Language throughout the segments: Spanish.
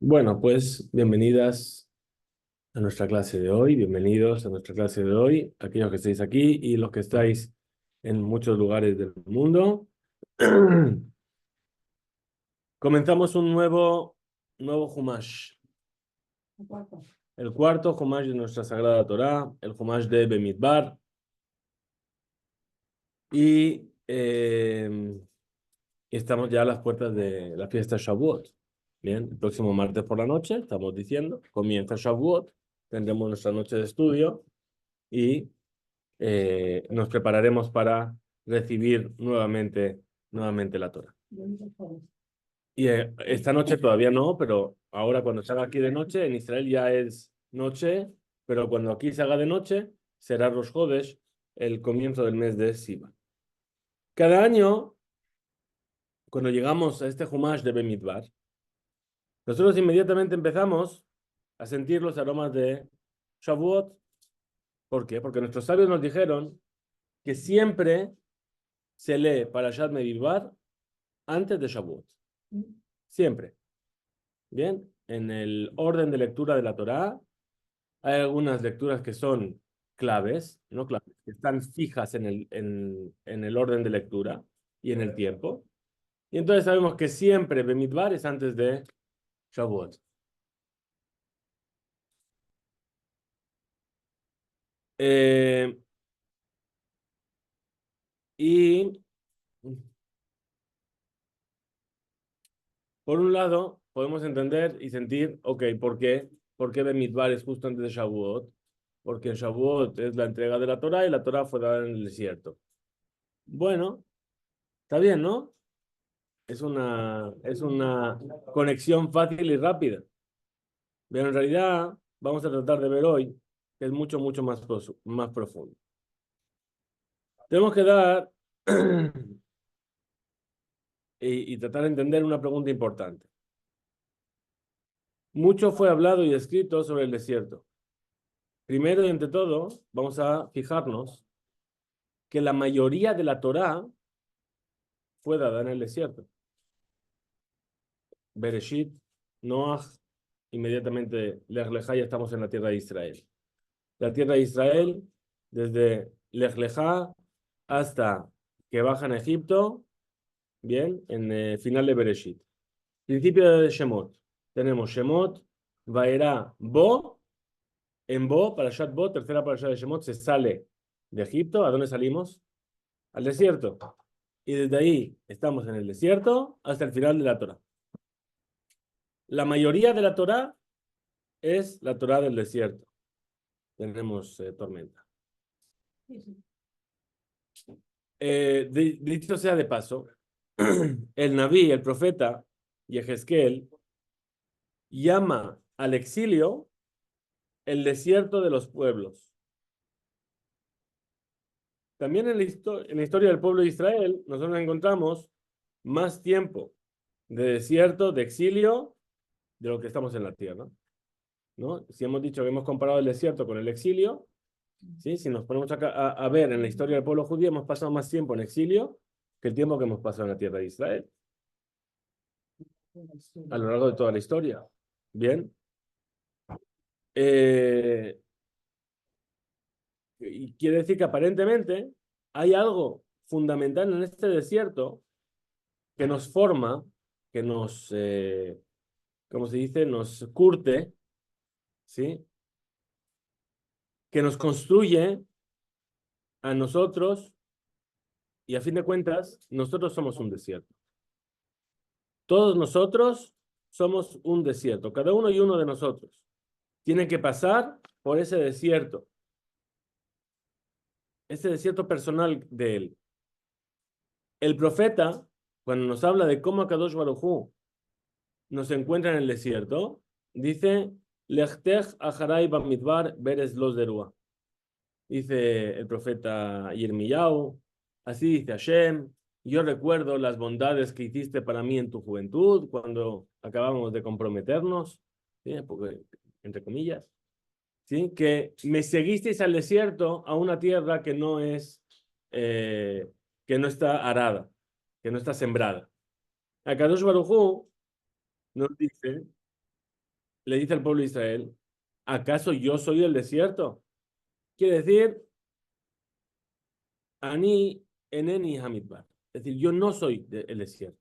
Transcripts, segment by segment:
Bueno, pues bienvenidas a nuestra clase de hoy, bienvenidos a nuestra clase de hoy, aquellos que estáis aquí y los que estáis en muchos lugares del mundo. Comenzamos un nuevo Humash, el cuarto Humash de nuestra Sagrada Torá, el Humash de Bemidbar. Y estamos ya a las puertas de la fiesta Shavuot. Bien, el próximo martes por la noche, estamos diciendo, comienza Shavuot, tendremos nuestra noche de estudio y nos prepararemos para recibir nuevamente la Torah. Y esta noche todavía no, pero ahora cuando se haga aquí de noche, en Israel ya es noche, pero cuando aquí se haga de noche, será Rosh Hodesh, el comienzo del mes de Sivan. Cada año, cuando llegamos a este Humash de Bemidbar, nosotros inmediatamente empezamos a sentir los aromas de Shavuot. ¿Por qué? Porque nuestros sabios nos dijeron que siempre se lee Parashat Bemidbar antes de Shavuot. Siempre. Bien, en el orden de lectura de la Torá hay algunas lecturas que son claves, no claves, que están fijas en el orden de lectura y en el tiempo. Y entonces sabemos que siempre Bemidbar es antes de Shavuot. Eh, y por un lado, podemos entender y sentir, ok, ¿por qué? ¿Por qué Bemidbar es justo antes de Shavuot? Porque en Shavuot es la entrega de la Torá y la Torá fue dada en el desierto. Bueno, está bien, ¿no? Es una conexión fácil y rápida. Pero en realidad vamos a tratar de ver hoy que es mucho más profundo. Tenemos que dar y tratar de entender una pregunta importante. Mucho fue hablado y escrito sobre el desierto. Primero y ante todo, vamos a fijarnos que la mayoría de la Torá fue dada en el desierto. Bereshit, Noach, inmediatamente Lech Lechá, ya estamos en la tierra de Israel. La tierra de Israel, desde Lech Lechá hasta que bajan a Egipto, bien, en el final de Bereshit. Principio de Shemot. Tenemos Shemot, Vaera, Bo, en Bo, Parashat Bo, tercera Parashat de Shemot, se sale de Egipto. ¿A dónde salimos? Al desierto. Y desde ahí estamos en el desierto hasta el final de la Torah. La mayoría de la Torah es la Torah del desierto. Tenemos tormenta. Dicho sea de paso, el Naví, el profeta, Yehezkel, llama al exilio el desierto de los pueblos. También en la historia del pueblo de Israel, nosotros encontramos más tiempo de desierto, de exilio, de lo que estamos en la tierra, ¿no? Si hemos dicho que hemos comparado el desierto con el exilio, ¿sí? Si nos ponemos a ver en la historia del pueblo judío, hemos pasado más tiempo en exilio que el tiempo que hemos pasado en la tierra de Israel, a lo largo de toda la historia. Bien. Y quiere decir que aparentemente hay algo fundamental en este desierto que nos forma, que nos, ¿cómo se dice? Nos curte, ¿sí? Que nos construye a nosotros y a fin de cuentas, nosotros somos un desierto. Todos nosotros somos un desierto, cada uno y uno de nosotros. Tiene que pasar por ese desierto personal de él. El profeta, cuando nos habla de cómo Kadosh Baruj Hu nos encuentra en el desierto, dice, Lechtech acharai bamidbar beres los derua. Dice el profeta Yirmiyahu, así dice Hashem, yo recuerdo las bondades que hiciste para mí en tu juventud, cuando acabamos de comprometernos, ¿sí? Porque, entre comillas, ¿sí? Que me seguisteis al desierto, a una tierra eh, que no está arada, que no está sembrada. A Kadosh Baruj Hu nos dice, le dice al pueblo de Israel, ¿acaso yo soy el desierto? Quiere decir, Ani eneni hamidbar. Es decir, yo no soy el desierto.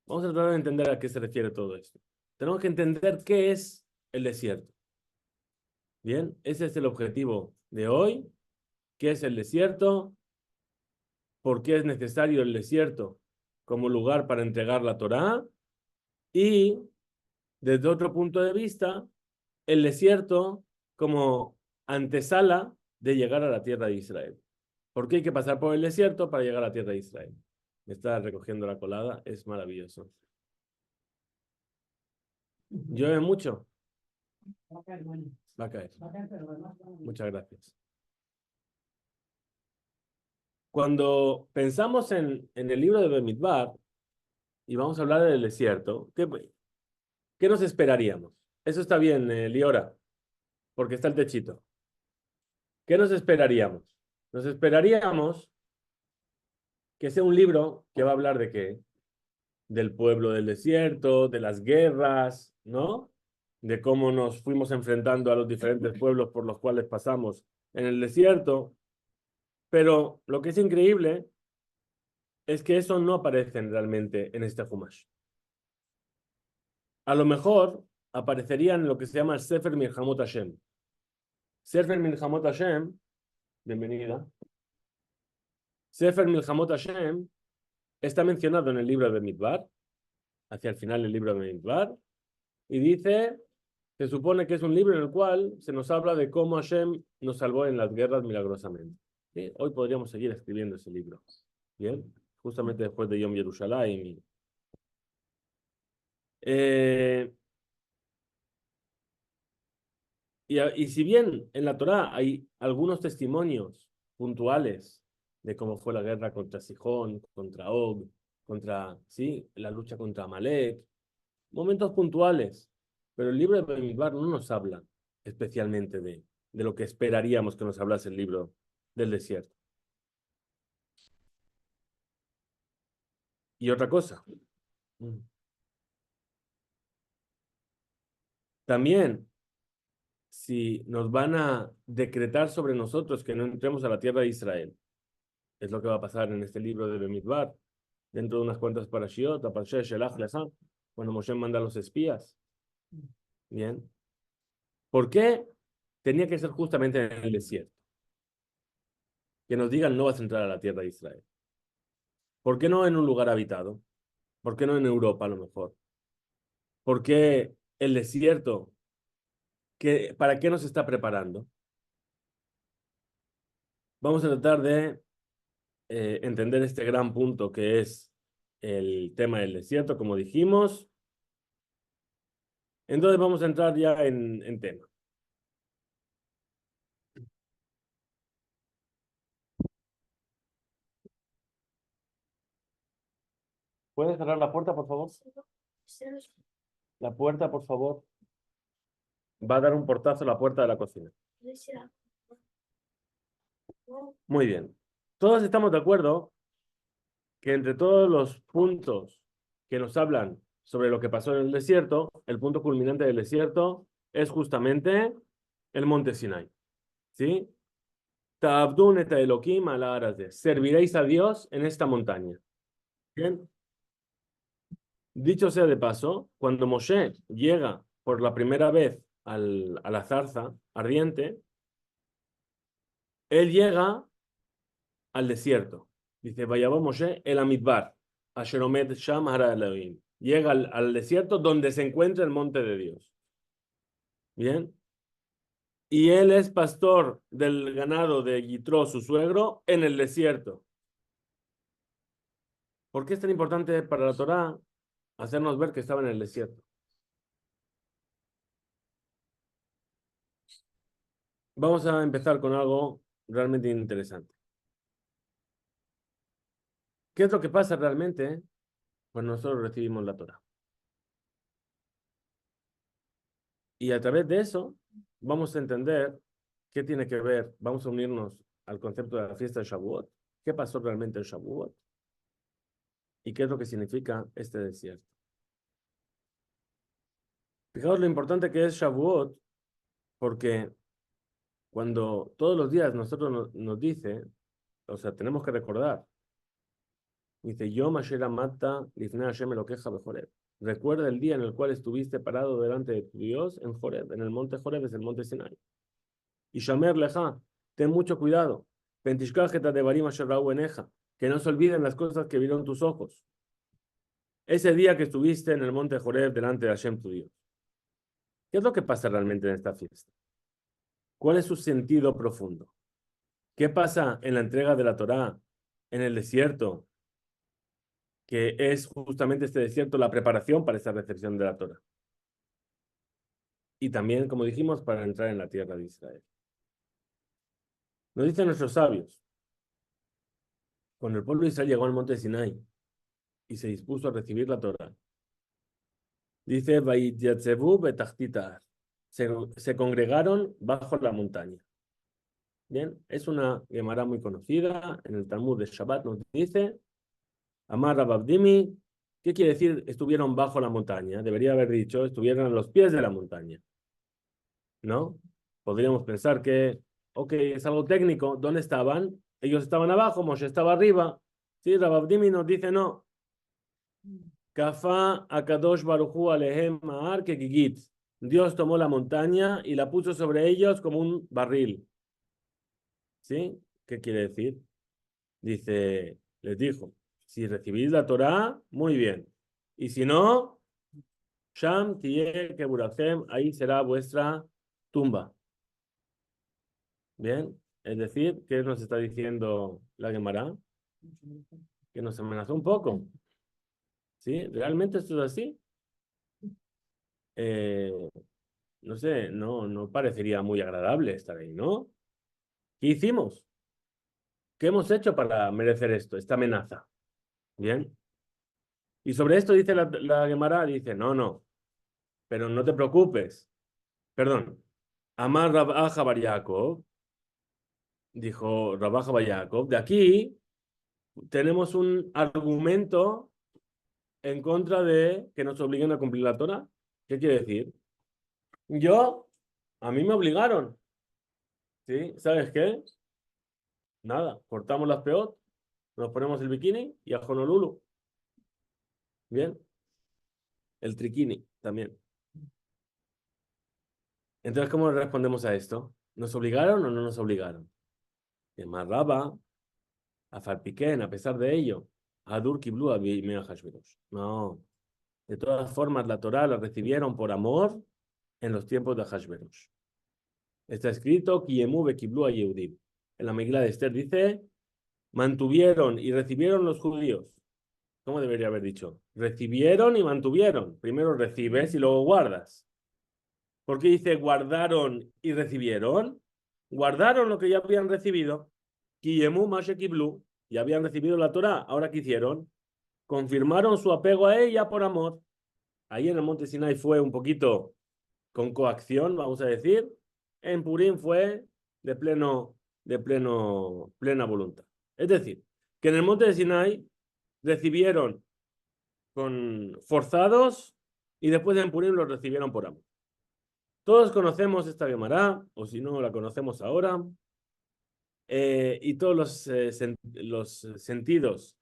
Vamos a tratar de entender a qué se refiere todo esto. Tenemos que entender qué es el desierto. Bien, ese es el objetivo de hoy. ¿Qué es el desierto? ¿Por qué es necesario el desierto como lugar para entregar la Torá? Y desde otro punto de vista, el desierto como antesala de llegar a la tierra de Israel. ¿Por qué hay que pasar por el desierto para llegar a la tierra de Israel? Me está recogiendo la colada, es maravilloso. Llueve mucho. Va a caer. Va a caer. Muchas gracias. Cuando pensamos en el libro de Bamidbar y vamos a hablar del desierto, ¿qué nos esperaríamos? Eso está bien, Liora, porque está el techito. ¿Qué nos esperaríamos? Nos esperaríamos que sea un libro que va a hablar de qué? Del pueblo del desierto, de las guerras, ¿no? De cómo nos fuimos enfrentando a los diferentes pueblos por los cuales pasamos en el desierto. Pero lo que es increíble es que eso no aparece realmente en este Humash. A lo mejor aparecería en lo que se llama el Sefer Milhamot Hashem. Sefer Milhamot Hashem, bienvenida. Sefer Milhamot Hashem está mencionado en el libro de Bamidbar, hacia el final del libro de Bamidbar, y dice, se supone que es un libro en el cual se nos habla de cómo Hashem nos salvó en las guerras milagrosamente. ¿Sí? Hoy podríamos seguir escribiendo ese libro. Bien, justamente después de Yom Yerushalayim. Y si bien en la Torá hay algunos testimonios puntuales de cómo fue la guerra contra Sihón, contra Og, contra, sí, la lucha contra Amalek, momentos puntuales, pero el libro de Bamidbar no nos habla especialmente de lo que esperaríamos que nos hablase el libro del desierto. Y otra cosa, también si nos van a decretar sobre nosotros que no entremos a la tierra de Israel, es lo que va a pasar en este libro de Bamidbar, dentro de unas cuantas parashiot, la parashá de Shelach Lecha, cuando Moshe manda a los espías. Bien. ¿Por qué tenía que ser justamente en el desierto? Que nos digan no vas a entrar a la tierra de Israel. ¿Por qué no en un lugar habitado? ¿Por qué no en Europa a lo mejor? ¿Por qué el desierto? ¿Para qué nos está preparando? Vamos a tratar de entender este gran punto que es el tema del desierto, como dijimos. Entonces vamos a entrar ya en tema. ¿Puedes cerrar la puerta, por favor? La puerta, por favor. Va a dar un portazo a la puerta de la cocina. Muy bien. Todos estamos de acuerdo que entre todos los puntos que nos hablan sobre lo que pasó en el desierto, el punto culminante del desierto es justamente el monte Sinai. ¿Sí? Ta'abdun et Elohim ala Arazeh. Serviréis a Dios en esta montaña. Bien. Dicho sea de paso, cuando Moshe llega por la primera vez a la zarza ardiente, él llega al desierto. Dice, Vayabó Moshe el Amidbar, Asher Omed Sham Hara Elohim. Llega al desierto donde se encuentra el monte de Dios. Bien. Y él es pastor del ganado de Yitro, su suegro, en el desierto. ¿Por qué es tan importante para la Torá hacernos ver que estaba en el desierto? Vamos a empezar con algo realmente interesante. ¿Qué es lo que pasa realmente cuando nosotros recibimos la Torá? Y a través de eso vamos a entender qué tiene que ver, vamos a unirnos al concepto de la fiesta de Shavuot, qué pasó realmente en Shavuot y qué es lo que significa este desierto. Fijaos lo importante que es Shavuot, porque cuando todos los días nosotros nos dice, o sea, tenemos que recordar, dice, Yom Asher Amata Lifnei Hashem Elokeja Bejoreb. Recuerda el día en el cual estuviste parado delante de tu Dios en Joreb, en el monte Joreb, es el monte Sinai. Y Shamer Leja, ten mucho cuidado. Pentishkajeta de Barim Asher Ra'u Eneja, que no se olviden las cosas que vieron tus ojos. Ese día que estuviste en el monte Joreb delante de Hashem tu Dios. ¿Qué es lo que pasa realmente en esta fiesta? ¿Cuál es su sentido profundo? ¿Qué pasa en la entrega de la Torá en el desierto? Que es justamente este desierto la preparación para esta recepción de la Torá. Y también, como dijimos, para entrar en la tierra de Israel. Nos dicen nuestros sabios, cuando el pueblo de Israel llegó al monte Sinai y se dispuso a recibir la Torá, dice, se congregaron bajo la montaña. Bien, es una Gemara muy conocida, en el Talmud de Shabbat nos dice, Amar Rababdimi, ¿qué quiere decir estuvieron bajo la montaña? Debería haber dicho, estuvieron a los pies de la montaña, ¿no? Podríamos pensar que, ok, es algo técnico, ¿dónde estaban? Ellos estaban abajo, Moshe estaba arriba. Sí, Rababdimi nos dice no. Kafa Akadosh Baruchu Alehem Ma'ar Kegigit. Dios tomó la montaña y la puso sobre ellos como un barril. ¿Sí? ¿Qué quiere decir? Dice, les dijo, si recibís la Torá, muy bien. Y si no, Sham Tiye Keburachem, ahí será vuestra tumba. Bien, es decir, ¿qué nos está diciendo la Gemara? Que nos amenazó un poco. ¿Sí? ¿Realmente esto es así? Eh, no sé, no parecería muy agradable estar ahí, ¿no? ¿Qué hicimos? ¿Qué hemos hecho para merecer esto, esta amenaza? Bien. Y sobre esto dice la Gemara, dice, no, pero no te preocupes. Perdón. Amar Rabba Bar Yaakov, dijo Rabba Bar Yaakov, de aquí tenemos un argumento en contra de que nos obliguen a cumplir la Torah. ¿Qué quiere decir? A mí me obligaron. ¿Sí? ¿Sabes qué? Nada, cortamos las peot, nos ponemos el bikini y a Honolulu. Bien, el triquini también. Entonces, ¿cómo respondemos a esto? ¿Nos obligaron o no nos obligaron? Y más Raba, a Farpiquén, a pesar de ello, a Dur Kiblu, a Bimea Hashverosh. No, de todas formas, la Torah la recibieron por amor en los tiempos de Hashverosh. Está escrito, Kiemu Bekiblu a Yehudim. En la Megilá de Esther dice, mantuvieron y recibieron los judíos. ¿Cómo debería haber dicho? Recibieron y mantuvieron. Primero recibes y luego guardas. ¿Por qué dice guardaron y recibieron? Guardaron lo que ya habían recibido. Kiyemu Mashekiblu, ya habían recibido la Torah. Ahora, ¿qué hicieron? Confirmaron su apego a ella por amor. Ahí en el monte Sinai fue un poquito con coacción, vamos a decir. En Purim fue plena voluntad. Es decir, que en el monte de Sinai recibieron con forzados y después en Purim los recibieron por amor. Todos conocemos esta Gemara, o si no la conocemos ahora, y todos los sentidos,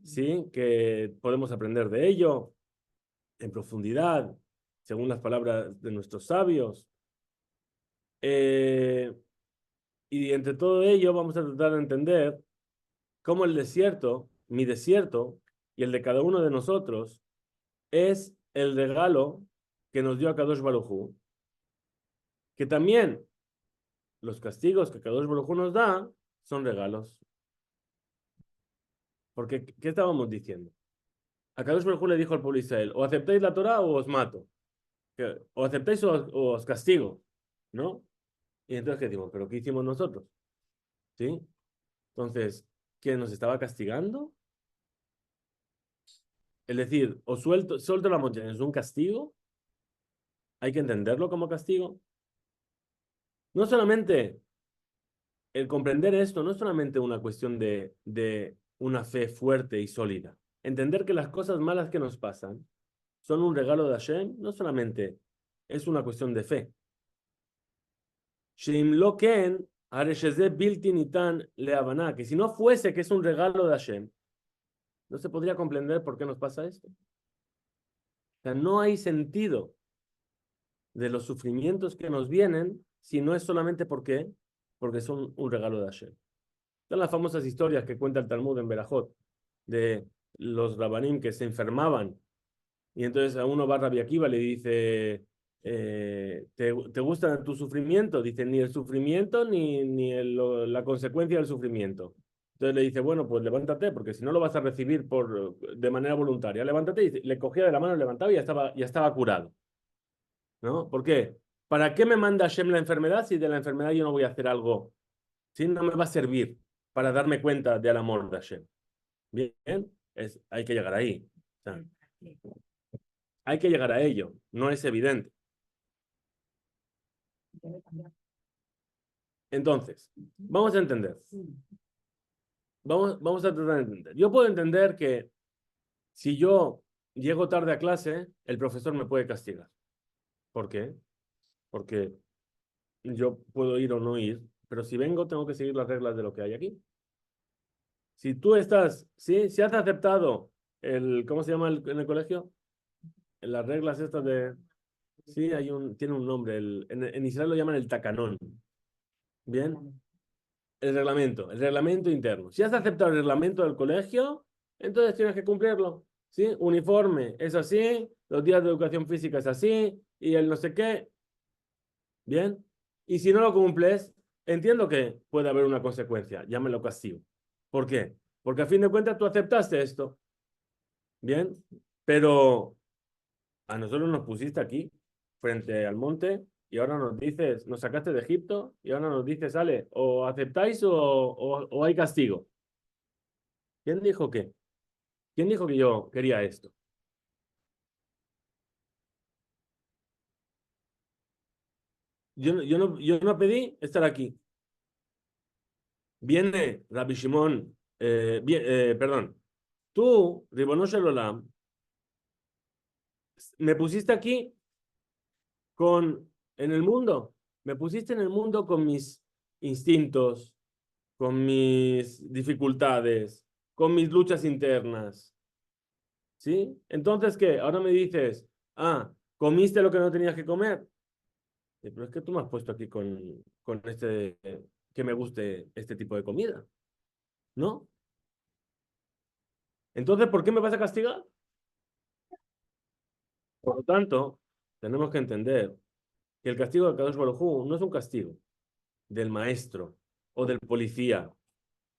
¿sí? Que podemos aprender de ello en profundidad, según las palabras de nuestros sabios. Y entre todo ello vamos a tratar de entender cómo el desierto, mi desierto y el de cada uno de nosotros, es el regalo que nos dio Akadosh Baruj Hu, que también los castigos que Akadosh Baruj Hu nos da son regalos. Porque, ¿qué estábamos diciendo? Akadosh Baruj Hu le dijo al pueblo de Israel, o aceptáis la Torah o os mato. O aceptáis o os castigo, ¿no? Y entonces, ¿qué decimos? ¿Pero qué hicimos nosotros? ¿Sí? Entonces, ¿quién nos estaba castigando? Es decir, o suelto la montaña, ¿es un castigo? Hay que entenderlo como castigo. No solamente el comprender esto, no es solamente una cuestión de una fe fuerte y sólida. Entender que las cosas malas que nos pasan son un regalo de Hashem, no solamente es una cuestión de fe. Sheim lo ken, hare sheze bilti nitan lehavana, que si no fuese que es un regalo de Hashem, no se podría comprender por qué nos pasa esto. O sea, no hay sentido de los sufrimientos que nos vienen si no es solamente porque son un regalo de Hashem. Están las famosas historias que cuenta el Talmud en Berajot de los rabanim que se enfermaban y entonces a uno va Rabbi Akiva y le dice, ¿te gusta tu sufrimiento? Dice, ni el sufrimiento ni la consecuencia del sufrimiento. Entonces le dice, bueno, pues levántate, porque si no lo vas a recibir de manera voluntaria. Levántate, y le cogía de la mano, levantaba y ya estaba curado. ¿No? ¿Por qué? ¿Para qué me manda Hashem la enfermedad si de la enfermedad yo no voy a hacer algo? Si no me va a servir para darme cuenta del amor de Hashem. Bien, hay que llegar ahí. O sea, hay que llegar a ello. No es evidente. Entonces, vamos a entender. Vamos a tratar de entender. Yo puedo entender que si yo llego tarde a clase, el profesor me puede castigar. ¿Por qué? Porque yo puedo ir o no ir, pero si vengo tengo que seguir las reglas de lo que hay aquí. Si tú estás, ¿sí? Si has aceptado ¿cómo se llama en el colegio? Las reglas estas de, sí, tiene un nombre, en Israel lo llaman el takanón. Bien, el reglamento interno. Si has aceptado el reglamento del colegio, entonces tienes que cumplirlo. ¿Sí? Uniforme es así, los días de educación física es así, y el no sé qué. Bien. Y si no lo cumples, entiendo que puede haber una consecuencia, llámelo castigo. ¿Por qué? Porque a fin de cuentas tú aceptaste esto. Bien. Pero a nosotros nos pusiste aquí, frente al monte, y ahora nos dices, nos sacaste de Egipto, y ahora nos dices, sale, o aceptáis o hay castigo. ¿Quién dijo qué? ¿Quién dijo que yo quería esto? Yo no pedí estar aquí. Viene Rabbi Shimon, perdón, tú, Ribono Shel Olam, me pusiste aquí en el mundo, me pusiste en el mundo con mis instintos, con mis dificultades, con mis luchas internas, ¿sí? Entonces, ¿qué? Ahora me dices, comiste lo que no tenías que comer. Pero es que tú me has puesto aquí con que me guste este tipo de comida, ¿no? Entonces, ¿por qué me vas a castigar? Por lo tanto, tenemos que entender que el castigo de Kadosh Baruj Hu no es un castigo del maestro o del policía,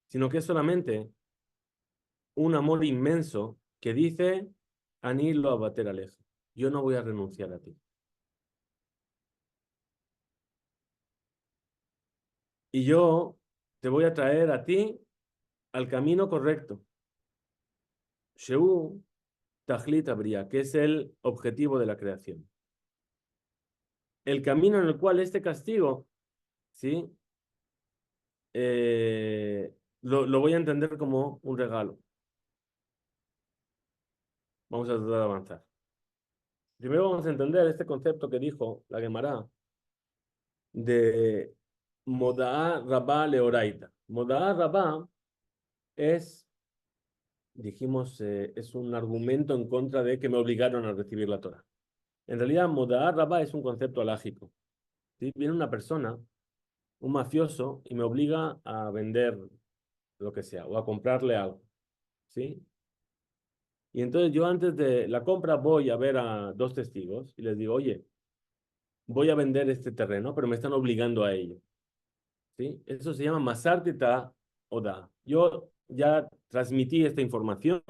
sino que es solamente un amor inmenso que dice, Ani lo abater aleja. Yo no voy a renunciar a ti. Y yo te voy a traer a ti al camino correcto. Sheu Tajlit Abria, que es el objetivo de la creación. El camino en el cual este castigo, ¿sí? Lo voy a entender como un regalo. Vamos a tratar de avanzar. Primero vamos a entender este concepto que dijo la Gemara de Moda'a Rabá Leoraita. Moda'a Rabá es, dijimos, es un argumento en contra de que me obligaron a recibir la Torah. En realidad, Moda'a Rabá es un concepto alágico. ¿Sí? Viene una persona, un mafioso, y me obliga a vender lo que sea, o a comprarle algo. ¿Sí? Y entonces yo antes de la compra voy a ver a dos testigos y les digo, oye, voy a vender este terreno, pero me están obligando a ello. ¿Sí? Eso se llama Masartita Oda. Yo ya transmití esta información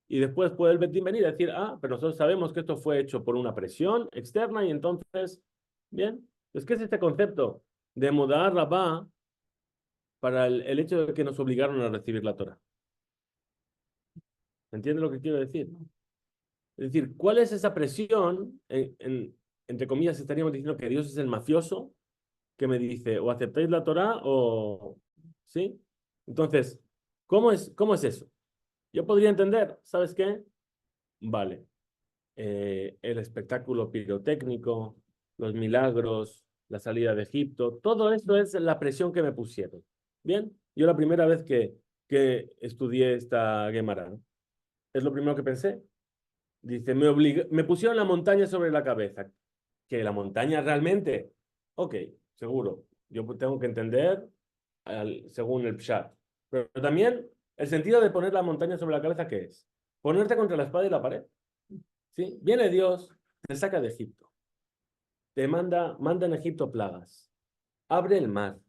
y después puede el Betín venir y decir, pero nosotros sabemos que esto fue hecho por una presión externa y entonces, bien. Entonces, ¿qué es este concepto de Modá Rabá para el hecho de que nos obligaron a recibir la Torah? ¿Entiendes lo que quiero decir? Es decir, ¿cuál es esa presión? Entre comillas, estaríamos diciendo que Dios es el mafioso que me dice, o aceptáis la Torah o... ¿Sí? Entonces, cómo es eso? Yo podría entender, ¿sabes qué? Vale. el espectáculo pirotécnico, los milagros, la salida de Egipto, todo esto es la presión que me pusieron. Bien, yo la primera vez que estudié esta Gemara, ¿no? Es lo primero que pensé. Dice, me pusieron la montaña sobre la cabeza. ¿Que la montaña realmente? Ok, seguro. Yo tengo que entender según el Pshat. Pero también el sentido de poner la montaña sobre la cabeza, ¿qué es? Ponerte contra la espada y la pared. ¿Sí? Viene Dios, te saca de Egipto, manda en Egipto plagas, abre el mar,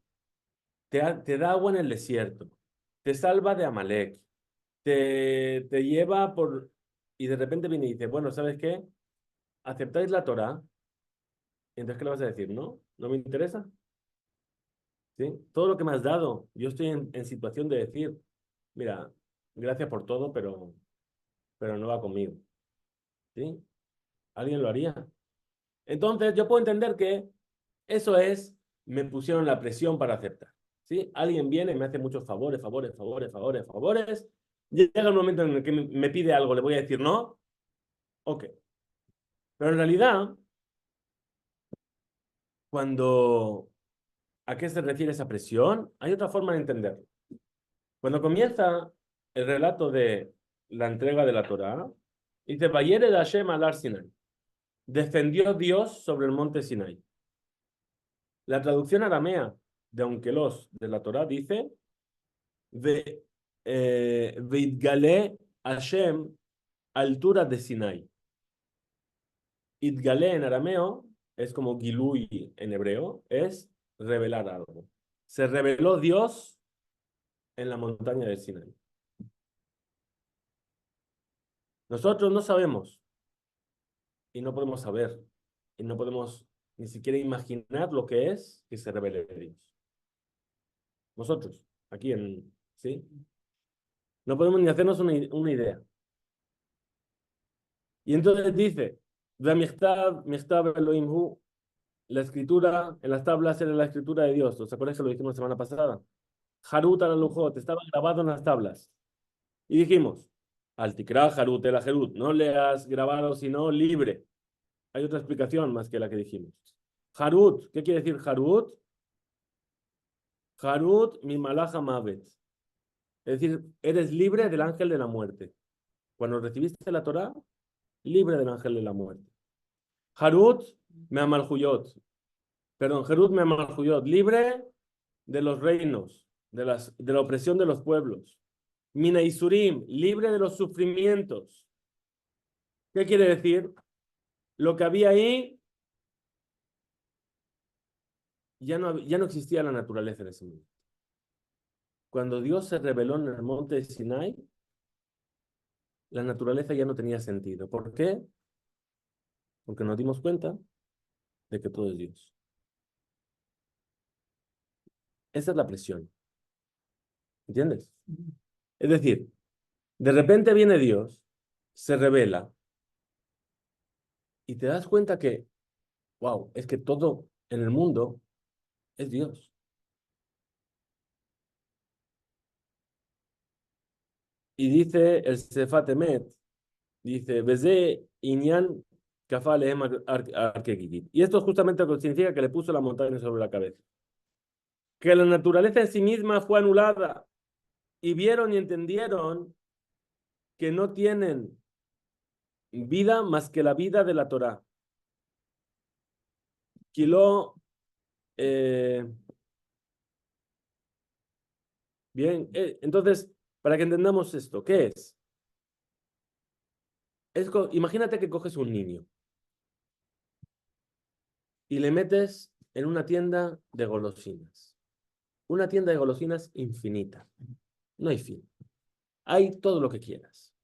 te da agua en el desierto, te salva de Amalek, te lleva por... Y de repente viene y dice, bueno, ¿sabes qué? ¿Aceptáis la Torá? Entonces, ¿qué le vas a decir? ¿No? ¿No me interesa? ¿Sí? Todo lo que me has dado, yo estoy en situación de decir, mira, gracias por todo, pero no va conmigo. ¿Sí? ¿Alguien lo haría? Entonces, yo puedo entender que eso es, me pusieron la presión para aceptar. ¿Sí? Alguien viene y me hace muchos favores, favores, favores, favores, favores. Llega un momento en el que me pide algo, le voy a decir no. Ok. Pero en realidad, cuando ¿a qué se refiere esa presión? Hay otra forma de entenderlo. Cuando comienza el relato de la entrega de la Torá, dice, Vayere de Hashem al Sinai. Defendió Dios sobre el monte Sinai. La traducción aramea de Onkelos de la Torá dice, Veitgale Hashem, altura de Sinai. Itgale en arameo es como Gilui en hebreo, es revelar algo. Se reveló Dios en la montaña de Sinai. Nosotros no sabemos y no podemos saber y no podemos ni siquiera imaginar lo que es que se revele Dios. Nosotros, aquí en, ¿sí? No podemos ni hacernos una idea. Y entonces dice, Michtav Elohim Hu, la escritura en las tablas era la escritura de Dios. ¿Os acuerdas que lo dijimos la semana pasada? Harut al Lujot, estaba grabado en las tablas. Y dijimos, al Tikra Harut el Harut, no le has grabado sino libre. Hay otra explicación más que la que dijimos. Harut, ¿qué quiere decir Harut? Harut mi malaja mavet. Es decir, eres libre del ángel de la muerte. Cuando recibiste la Torá, libre del ángel de la muerte. Harut me amalhuyot. Perdón, Harut me amalhuyot. Libre de los reinos, de la opresión de los pueblos. Mina Isurim, libre de los sufrimientos. ¿Qué quiere decir? Lo que había ahí ya no existía la naturaleza en ese momento. Cuando Dios se reveló en el monte de Sinai, la naturaleza ya no tenía sentido. ¿Por qué? Porque nos dimos cuenta de que todo es Dios. Esa es la presión. ¿Entiendes? Es decir, de repente viene Dios, se revela y te das cuenta que, wow, es que todo en el mundo es Dios. Y dice el Sefat Emet, dice, Beze Inyan Kafalehem Arkegigit. Y esto es justamente lo que significa que le puso la montaña sobre la cabeza. Que la naturaleza en sí misma fue anulada y vieron y entendieron que no tienen vida más que la vida de la Torá. Kilo, bien, entonces, para que entendamos esto, ¿qué es? Imagínate que coges un niño y le metes en una tienda de golosinas. Una tienda de golosinas infinita. No hay fin. Hay todo lo que quieras.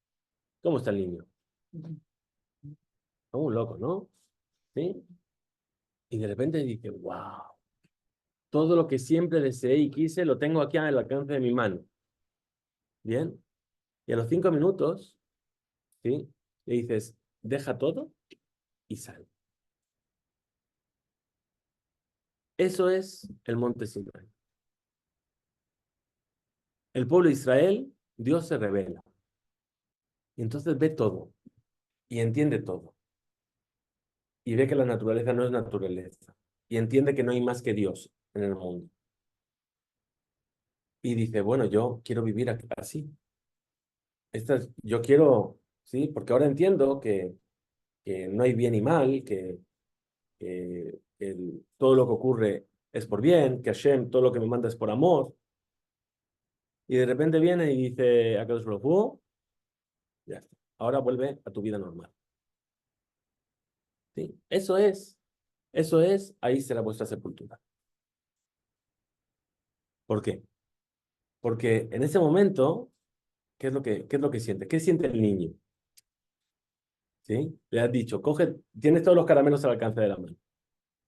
¿Cómo está el niño? Como un loco, ¿no? ¿Sí? Y de repente dice, wow, todo lo que siempre deseé y quise lo tengo aquí al alcance de mi mano. Bien. Y a los 5 minutos, ¿sí? Le dices, deja todo y sal. Eso es el monte Sinai. El pueblo de Israel, Dios se revela. Y entonces ve todo. y entiende todo. Y ve que la naturaleza no es naturaleza. Y entiende que no hay más que Dios en el mundo. Y dice, bueno, yo quiero vivir así. Yo quiero, sí, porque ahora entiendo que no hay bien y mal, que todo lo que ocurre es por bien, que Hashem todo lo que me manda es por amor. Y de repente viene y dice a Kadosh Baruj Hu, ya está. Ahora vuelve a tu vida normal. ¿Sí? Eso es, ahí será vuestra sepultura. ¿Por qué? Porque en ese momento, qué es lo que siente? ¿Qué siente el niño? ¿Sí? Le has dicho, coge, tienes todos los caramelos al alcance de la mano.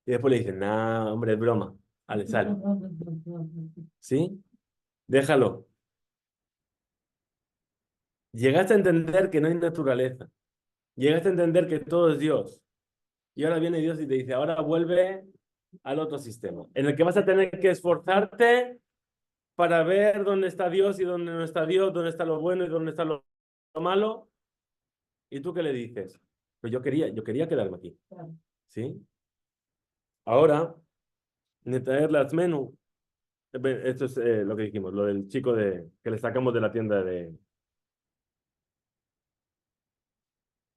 Y después le dicen, nah, hombre, es broma. Vale, sal. ¿Sí? Déjalo. Llegaste a entender que no hay naturaleza. Llegaste a entender que todo es Dios. Y ahora viene Dios y te dice, ahora vuelve al otro sistema, en el que vas a tener que esforzarte para ver dónde está Dios y dónde no está Dios, dónde está lo bueno y dónde está lo malo. ¿Y tú qué le dices? Pues yo quería quedarme aquí. ¿Sí? Ahora, Netaer Latzmenu, esto es lo que dijimos, lo del chico que le sacamos de la tienda de...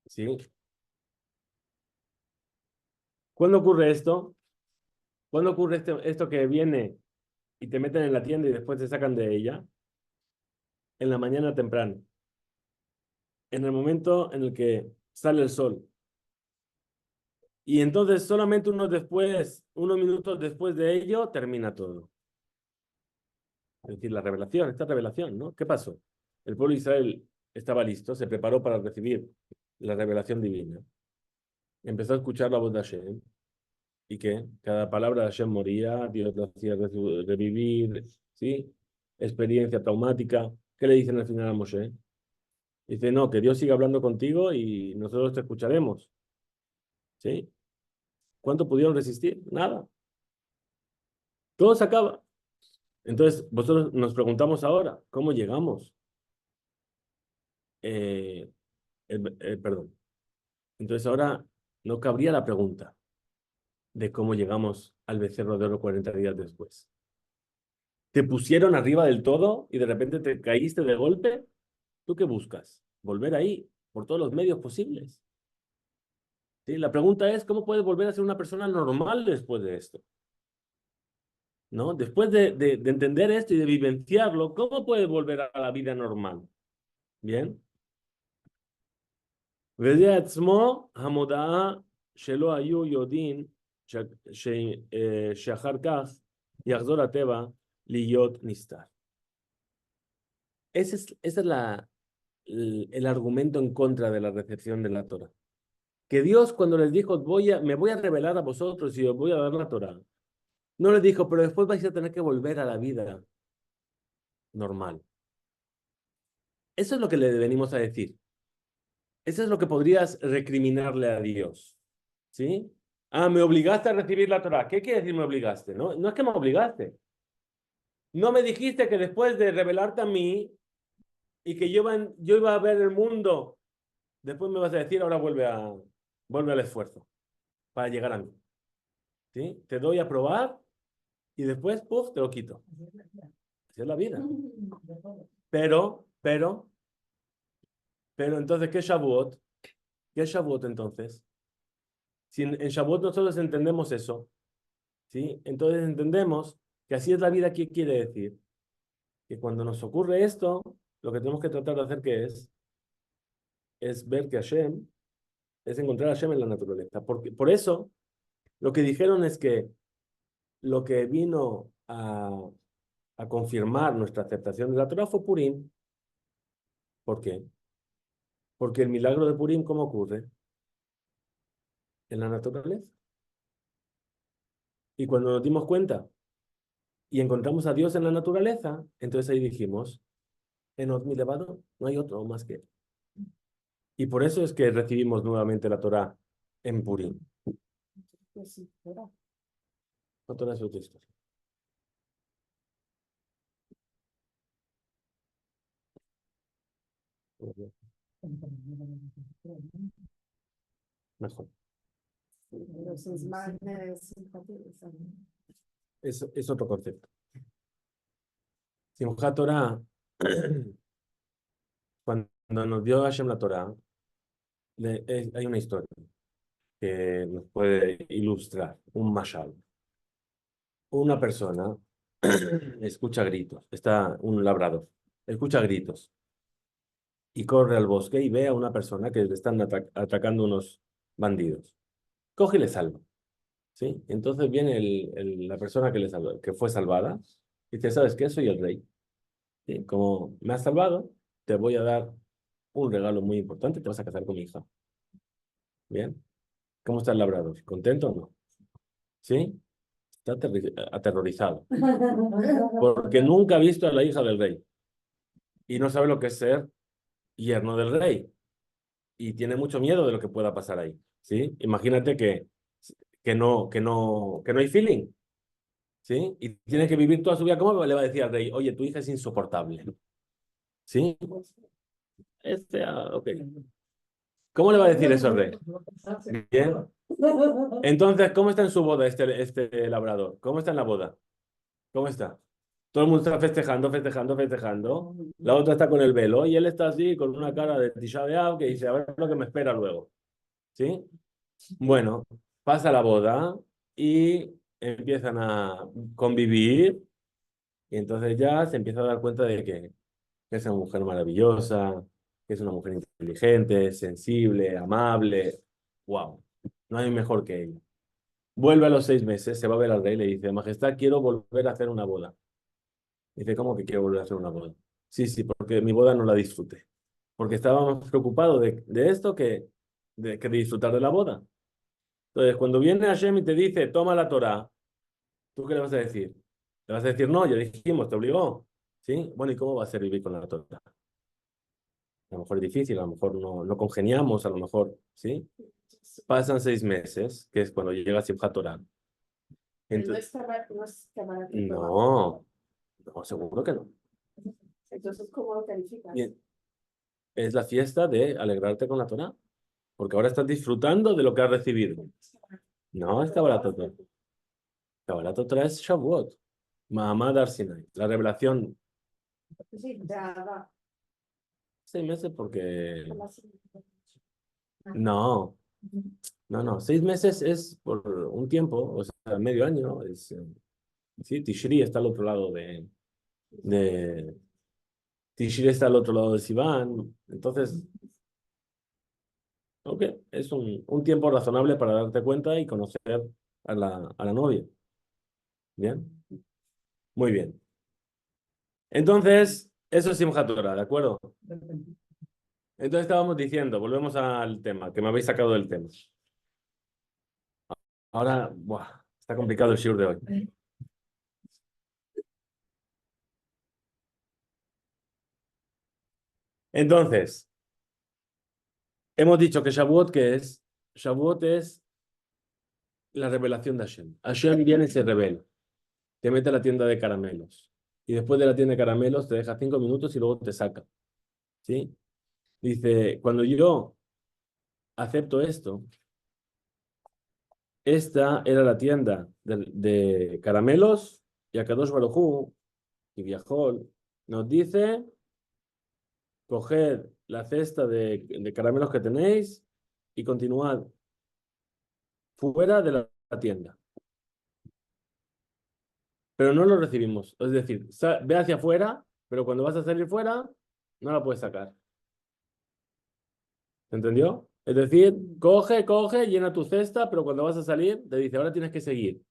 ¿Sí? ¿Cuándo ocurre esto? ¿Cuándo ocurre esto que viene y te meten en la tienda y después te sacan de ella? En la mañana temprano, en el momento en el que sale el sol. Y entonces solamente unos minutos después de ello, termina todo. Es decir, esta revelación, ¿no? ¿Qué pasó? El pueblo de Israel estaba listo, se preparó para recibir la revelación divina. Empezó a escuchar la voz de Hashem. ¿Y qué? Cada palabra de Hashem moría, Dios lo hacía revivir, ¿sí? Experiencia traumática. ¿Qué le dicen al final a Moshe? Dice, no, que Dios siga hablando contigo y nosotros te escucharemos, ¿sí? ¿Cuánto pudieron resistir? Nada. Todo se acaba. Entonces, vosotros nos preguntamos ahora, ¿cómo llegamos? Eh, perdón. Entonces ahora no cabría la pregunta de cómo llegamos al becerro de oro 40 días después. ¿Te pusieron arriba del todo y de repente te caíste de golpe? ¿Tú qué buscas? Volver ahí por todos los medios posibles. ¿Sí? La pregunta es, ¿cómo puedes volver a ser una persona normal después de esto? ¿No? Después de entender esto y de vivenciarlo, ¿cómo puedes volver a la vida normal? Bien. וזה עצמו המודעה שלא היו יודעים שאחר כך יחזור הטבע להיות נסתר. Ese es el argumento en contra de la recepción de la Torah. Que Dios cuando les dijo, me voy a revelar a vosotros y os voy a dar la Torah, no les dijo, pero después vais a tener que volver a la vida normal. Eso es lo que le venimos a decir. Eso es lo que podrías recriminarle a Dios. ¿Sí? Ah, me obligaste a recibir la Torah. ¿Qué quiere decir me obligaste? No, no es que me obligaste. No me dijiste que después de revelarte a mí y que yo iba a ver el mundo, después me vas a decir, ahora vuelve al esfuerzo para llegar a mí. ¿Sí? Te doy a probar y después, puff, te lo quito. Así es la vida. Pero, entonces, ¿qué es Shavuot? ¿Qué es Shavuot entonces? Si en Shavuot nosotros entendemos eso, ¿sí? Entonces entendemos que así es la vida. ¿Qué quiere decir? Que cuando nos ocurre esto, lo que tenemos que tratar de hacer es ver que Hashem, es encontrar a Hashem en la naturaleza. Por eso, lo que dijeron es que lo que vino a confirmar nuestra aceptación de la Torah fue Purim. ¿Por qué? Porque el milagro de Purim, ¿cómo ocurre? En la naturaleza. Y cuando nos dimos cuenta y encontramos a Dios en la naturaleza, entonces ahí dijimos, en mi elevado no hay otro más que él. Y por eso es que recibimos nuevamente la Torah en Purim. La Torah es otra historia. Mejor. Los imanes, Es otro concepto. Simchat Torah, cuando nos dio Hashem la Torah, hay una historia que nos puede ilustrar, un mashal. Una persona escucha gritos, está un labrador, escucha gritos y corre al bosque y ve a una persona que le están atacando unos bandidos. Coge y le salva, ¿sí? Entonces viene la persona que, que fue salvada y dice, ¿sabes qué? Soy el rey. ¿Sí? Como me has salvado, te voy a dar un regalo muy importante, te vas a casar con mi hija. ¿Bien? ¿Cómo está el labrador? ¿Contento o no? ¿Sí? Está aterrorizado, porque nunca ha visto a la hija del rey y no sabe lo que es ser yerno del rey y tiene mucho miedo de lo que pueda pasar ahí, ¿sí? Imagínate que no hay feeling, ¿sí? Y tiene que vivir toda su vida. ¿Cómo le va a decir al rey, oye, tu hija es insoportable? ¿Sí? Ok. ¿Cómo le va a decir eso al rey? Bien. Entonces, ¿cómo está en su boda este labrador? ¿Cómo está en la boda? ¿Cómo está? Todo el mundo está festejando, festejando, festejando. La otra está con el velo y él está así con una cara de Tisha B'Av que dice, a ver lo que me espera luego. ¿Sí? Bueno, pasa la boda y empiezan a convivir y entonces ya se empieza a dar cuenta de que es una mujer maravillosa, que es una mujer inteligente, sensible, amable. ¡Wow! No hay mejor que ella. Vuelve a los 6 meses, se va a ver al rey y le dice, Majestad, quiero volver a hacer una boda. Dice, ¿cómo que quiero volver a hacer una boda? Sí, sí, porque mi boda no la disfruté. Porque estaba más preocupado de esto que de disfrutar de la boda. Entonces, cuando viene Hashem y te dice, toma la Torah, ¿tú qué le vas a decir? Le vas a decir, no, ya dijimos, te obligó. ¿Sí? Bueno, ¿y cómo va a ser vivir con la Torah? A lo mejor es difícil, a lo mejor no congeniamos, a lo mejor, ¿sí? Pasan 6 meses, que es cuando llega Simchat Torah. Entonces, no, seguro que no. Entonces, ¿cómo lo calificas? Bien. Es la fiesta de alegrarte con la Torah, porque ahora estás disfrutando de lo que has recibido. No, es Kabbalat Torah. Kabbalat Torah es Shavuot, Mahamad Har Sinai, la revelación. Sí, ya 6 meses porque... va. No, 6 meses es por un tiempo, o sea, medio año. Sí, Tishri está al otro lado de... Tishri está al otro lado de Sivan. Entonces, ok, es un tiempo razonable para darte cuenta y conocer a la novia. Bien, muy bien. Entonces, eso es Simchat Torah, ¿de acuerdo? Entonces estábamos diciendo, volvemos al tema, que me habéis sacado del tema. Ahora, buah, está complicado el shiur de hoy. Entonces, hemos dicho que Shavuot, ¿qué es? Shavuot es la revelación de Hashem. Hashem viene y se revela. Te mete a la tienda de caramelos. Y después de la tienda de caramelos te deja 5 minutos y luego te saca. ¿Sí? Dice, cuando yo acepto esto, esta era la tienda de caramelos y Akadosh Baruj Hu y Viajol nos dice, coged la cesta de caramelos que tenéis y continuad fuera de la tienda. Pero no lo recibimos. Es decir, ve hacia afuera, pero cuando vas a salir fuera, no la puedes sacar. ¿Se entendió? Es decir, coge, llena tu cesta, pero cuando vas a salir, te dice, ahora tienes que seguir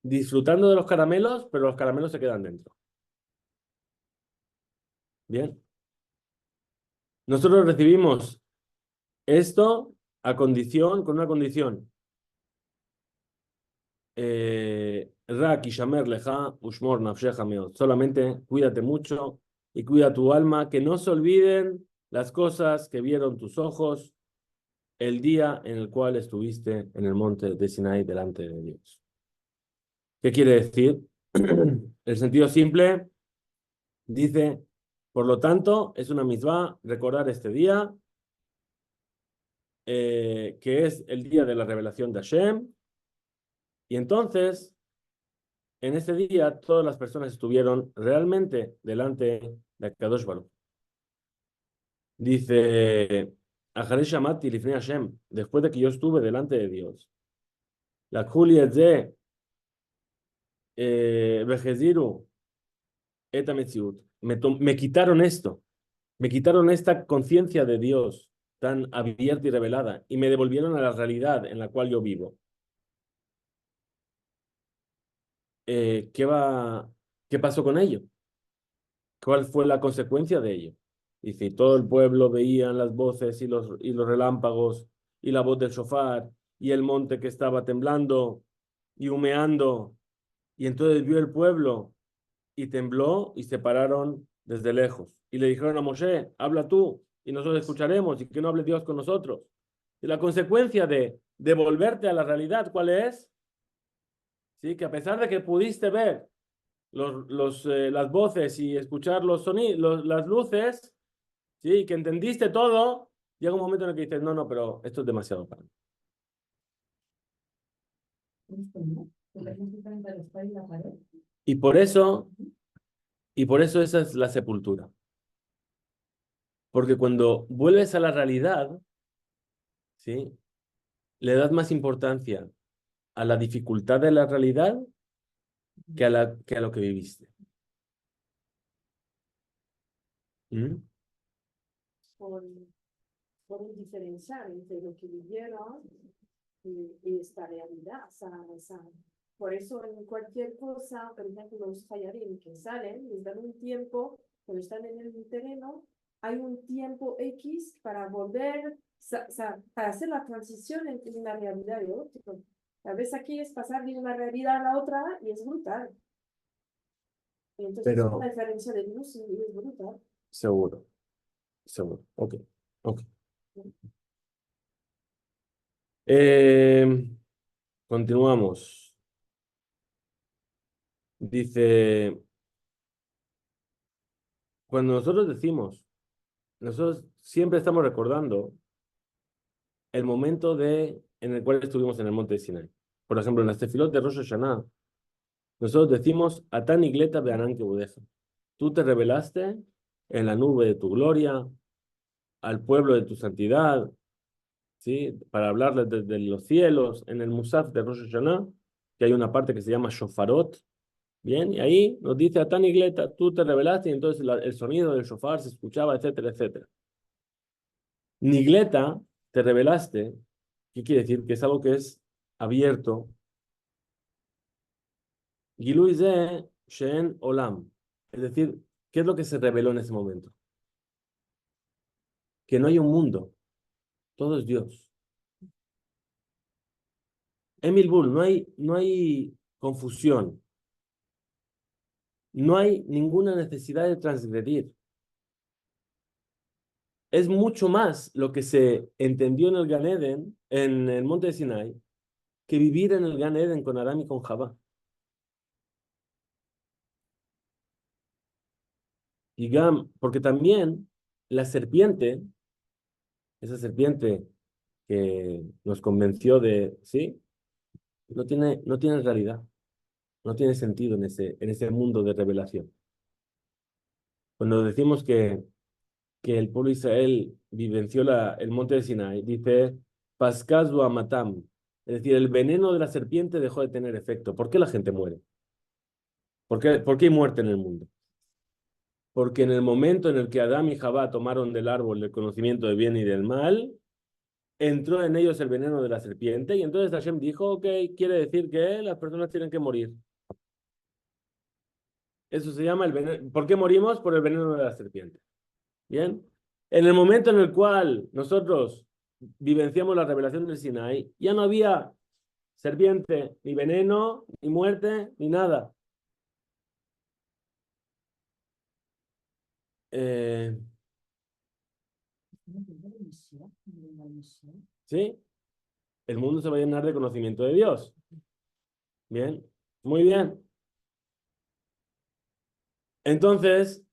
disfrutando de los caramelos, pero los caramelos se quedan dentro. Bien. Nosotros recibimos esto con una condición. Rak y shamer leja ushmor nafsheja meot. Solamente cuídate mucho y cuida tu alma, que no se olviden las cosas que vieron tus ojos el día en el cual estuviste en el monte de Sinaí delante de Dios. ¿Qué quiere decir? El sentido simple dice, por lo tanto, es una mitzvah recordar este día que es el día de la revelación de Hashem. Y entonces, en ese día, todas las personas estuvieron realmente delante de Akadosh Baruj. Dice, Ahare Shamati Lifnei Hashem, después de que yo estuve delante de Dios. La Kuli Etze, Vejeziru, Eta Metziut. Me quitaron esto, me quitaron esta conciencia de Dios tan abierta y revelada y me devolvieron a la realidad en la cual yo vivo. ¿Qué pasó con ello? ¿Cuál fue la consecuencia de ello? Dice, todo el pueblo veían las voces y los relámpagos y la voz del shofar y el monte que estaba temblando y humeando. Y entonces vio el pueblo y tembló y se pararon desde lejos. Y le dijeron a Moshe, habla tú y nosotros escucharemos y que no hable Dios con nosotros. Y la consecuencia de devolverte a la realidad, ¿cuál es? ¿Sí? Que a pesar de que pudiste ver las voces y escuchar los sonidos, las luces, ¿sí? Que entendiste todo, llega un momento en el que dices, no, no, pero esto es demasiado para mí. Y por eso, esa es la sepultura. Porque cuando vuelves a la realidad, ¿sí? Le das más importancia a la dificultad de la realidad que a lo que viviste. ¿Mm? Por diferenciar entre lo que vivieron y esta realidad. Por eso en cualquier cosa, por ejemplo, los fallarín que salen, les dan un tiempo, cuando están en el terreno, hay un tiempo X para volver, para hacer la transición entre una realidad y otra. A veces aquí es pasar de una realidad a la otra y es brutal. Y entonces es una diferencia de luz y es brutal. Seguro. Ok. Continuamos. Dice, cuando nosotros siempre estamos recordando el momento en el cual estuvimos en el monte de Sinai. Por ejemplo, en las tefilot de Rosh Hashanah, nosotros decimos, Atán igleta beanán kebudeja. Tú te revelaste en la nube de tu gloria, al pueblo de tu santidad, ¿sí? Para hablarles desde los cielos, en el Musaf de Rosh Hashanah, que hay una parte que se llama Shofarot, bien, y ahí nos dice Atán igleta, tú te revelaste y entonces el sonido del shofar se escuchaba, etcétera, etcétera. Nigleta, te revelaste, ¿qué quiere decir? Que es algo que es abierto. Gilui ze Shen Olam. Es decir, ¿qué es lo que se reveló en ese momento? Que no hay un mundo, todo es Dios. Emil Bull, no hay confusión, no hay ninguna necesidad de transgredir. Es mucho más lo que se entendió en el Gan Eden, en el monte de Sinai, que vivir en el Gan Eden con Adán y con Jabá. Porque también la serpiente, esa serpiente que nos convenció ¿sí? No tiene realidad, no tiene sentido en ese mundo de revelación. Cuando decimos que el pueblo de Israel vivenció el monte de Sinai, dice, Pascazu Amatam, es decir, el veneno de la serpiente dejó de tener efecto. ¿Por qué la gente muere? ¿Por qué hay muerte en el mundo? Porque en el momento en el que Adán y Jabá tomaron del árbol del conocimiento del bien y del mal, entró en ellos el veneno de la serpiente y entonces Hashem dijo, ok, quiere decir que las personas tienen que morir. Eso se llama el veneno. ¿Por qué morimos? Por el veneno de la serpiente. Bien. En el momento en el cual nosotros vivenciamos la revelación del Sinai, ya no había serpiente, ni veneno, ni muerte, ni nada. ¿Sí? El mundo se va a llenar de conocimiento de Dios. Bien, muy bien. Entonces,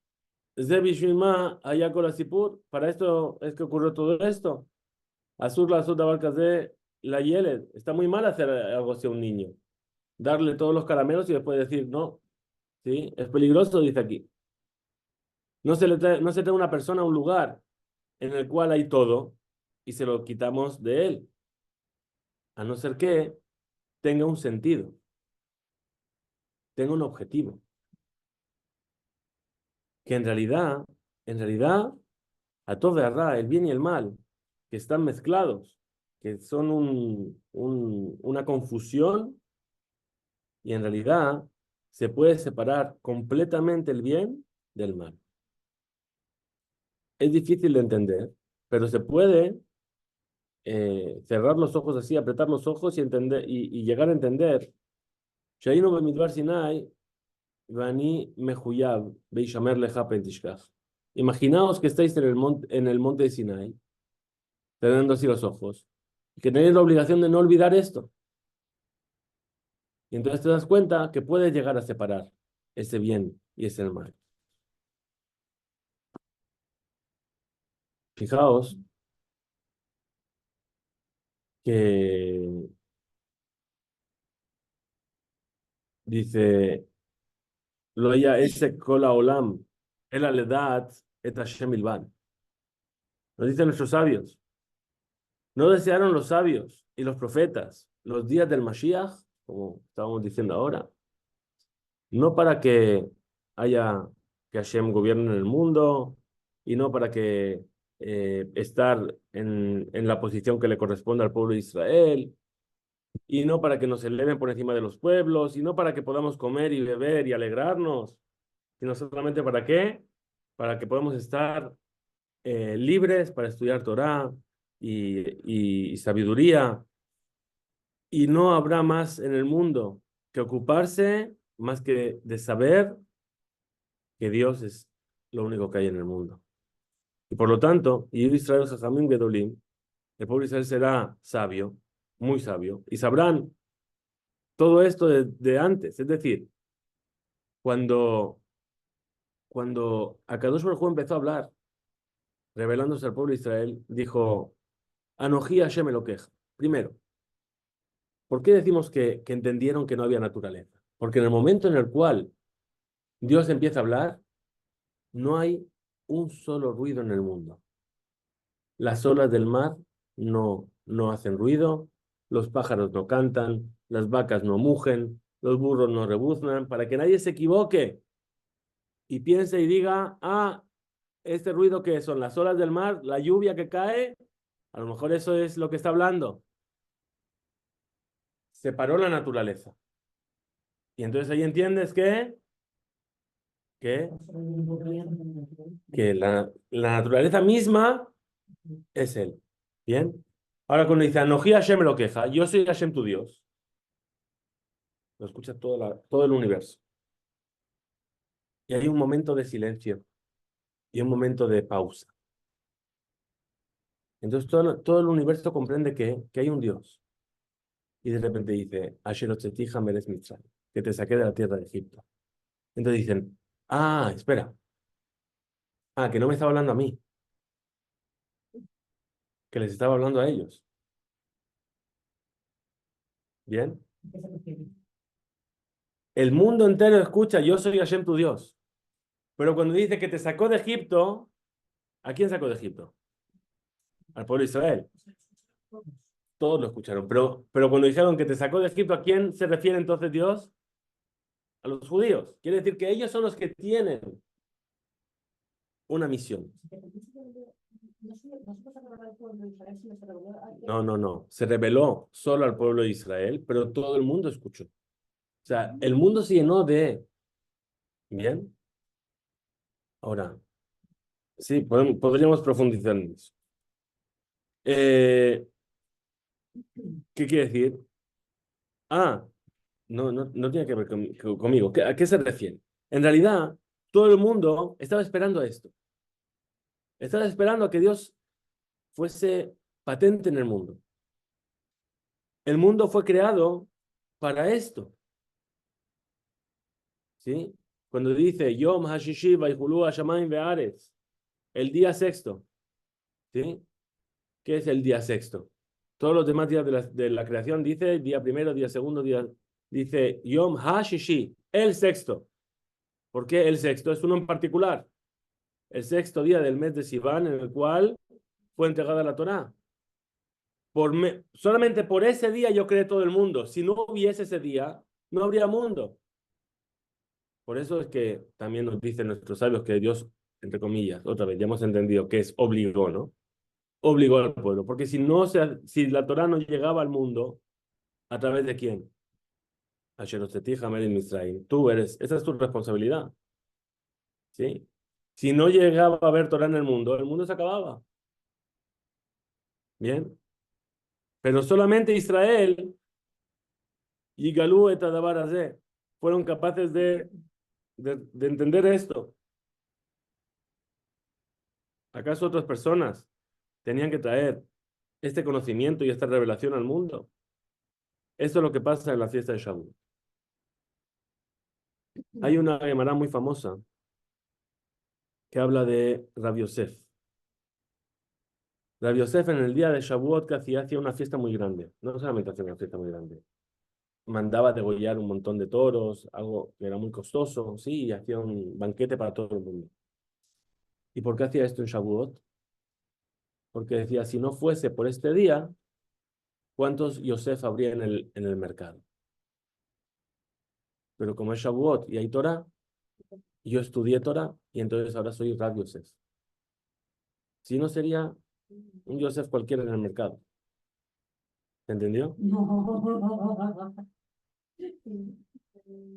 Zebi Shulma, Ayakol Asipur, para esto es que ocurrió todo esto. Azur la azul de la Yeled. Está muy mal hacer algo así a un niño. Darle todos los caramelos y después decir no. ¿Sí? Es peligroso, dice aquí. No no se trae una persona a un lugar en el cual hay todo y se lo quitamos de él. A no ser que tenga un sentido, tenga un objetivo. Que en realidad, a todo Ra, el bien y el mal, que están mezclados, que son una confusión, y en realidad se puede separar completamente el bien del mal. Es difícil de entender, pero se puede cerrar los ojos así, apretar los ojos y, entender, y llegar a entender. שהיינו במדבר סיני, ואני מחויב וישמר לך פן תשכח. Imaginaos que estáis en el monte de Sinai, teniendo así los ojos, y que tenéis la obligación de no olvidar esto. Y entonces te das cuenta que puedes llegar a separar ese bien y ese mal. Fijaos que dice, lo ya ese kola olam, el aledat et Hashem ilvad. Nos dicen nuestros sabios. No desearon los sabios y los profetas los días del Mashiach, como estábamos diciendo ahora, no para que haya que Hashem gobierne en el mundo y no para que estar en la posición que le corresponde al pueblo de Israel y no para que nos eleven por encima de los pueblos y no para que podamos comer y beber y alegrarnos, sino solamente para qué, para que podamos estar libres para estudiar Torah y sabiduría. Y no habrá más en el mundo que ocuparse más que de saber que Dios es lo único que hay en el mundo. Y por lo tanto, y Israel Jajamim Gedolim, el pueblo de Israel será sabio, muy sabio, y sabrán todo esto de antes. Es decir, cuando Akadosh Baruj Hu empezó a hablar, revelándose al pueblo de Israel, dijo, Anoji Hashem Elokeja. Primero, ¿por qué decimos que entendieron que no había naturaleza? Porque en el momento en el cual Dios empieza a hablar, no hay un solo ruido en el mundo. Las olas del mar no hacen ruido, los pájaros no cantan, las vacas no mugen, los burros no rebuznan, para que nadie se equivoque y piense y diga, este ruido que son las olas del mar, la lluvia que cae, a lo mejor eso es lo que está hablando. Separó la naturaleza. Y entonces ahí entiendes que la naturaleza misma es él. ¿Bien? Ahora cuando dice, Anoji Hashem lo queja, yo soy Hashem tu Dios. Lo escucha todo el universo. Y hay un momento de silencio y un momento de pausa. Entonces todo el universo comprende que hay un Dios. Y de repente dice, Asherotzeti Hameres Mitzrayim, que te saqué de la tierra de Egipto. Entonces dicen, espera. Que no me estaba hablando a mí, que les estaba hablando a ellos. ¿Bien? El mundo entero escucha, yo soy Hashem tu Dios. Pero cuando dice que te sacó de Egipto, ¿a quién sacó de Egipto? Al pueblo de Israel. Todos lo escucharon. Pero cuando dijeron que te sacó de Egipto, ¿a quién se refiere entonces Dios? A los judíos. Quiere decir que ellos son los que tienen una misión. No. Se reveló solo al pueblo de Israel, pero todo el mundo escuchó. O sea, el mundo se llenó de... ¿Bien? Ahora, sí, podríamos profundizar en eso. ¿Qué quiere decir? No tiene que ver conmigo. ¿A qué se refiere? En realidad, todo el mundo estaba esperando esto. Estaba esperando a que Dios fuese patente en el mundo. El mundo fue creado para esto. ¿Sí? Cuando dice Yom HaShishi Vayhulu HaShamayim Ve'aretz, el día sexto, ¿sí? ¿qué es el día sexto? Todos los demás días de la creación dice día primero, día segundo, dice Yom HaShishi, el sexto. ¿Por qué el sexto? Es uno en particular. El sexto día del mes de Sivan, en el cual fue entregada la Torá. Solamente por ese día yo creé todo el mundo. Si no hubiese ese día, no habría mundo. Por eso es que también nos dicen nuestros sabios que Dios, entre comillas, otra vez, ya hemos entendido que es obligó, ¿no? Obligó al pueblo. Porque si la Torá no llegaba al mundo, ¿a través de quién? Tú eres, esa es tu responsabilidad. ¿Sí? Si no llegaba a haber Torá en el mundo se acababa. Bien. Pero solamente Israel y Galú et Adabar Hazé fueron capaces de entender esto. ¿Acaso otras personas tenían que traer este conocimiento y esta revelación al mundo? Esto es lo que pasa en la fiesta de Shavuot. Hay una Gemara muy famosa que habla de Rav Yosef. Rav Yosef en el día de Shavuot que hacía una fiesta muy grande. No solamente hacía una fiesta muy grande. Mandaba degollar un montón de toros, algo que era muy costoso, sí, y hacía un banquete para todo el mundo. ¿Y por qué hacía esto en Shavuot? Porque decía, si no fuese por este día, ¿cuántos Yosef habría en el mercado? Pero como es Shavuot y hay Torah, yo estudié Torah y entonces ahora soy Rav Yosef. Si no, sería un Yosef cualquiera en el mercado. ¿Se entendió?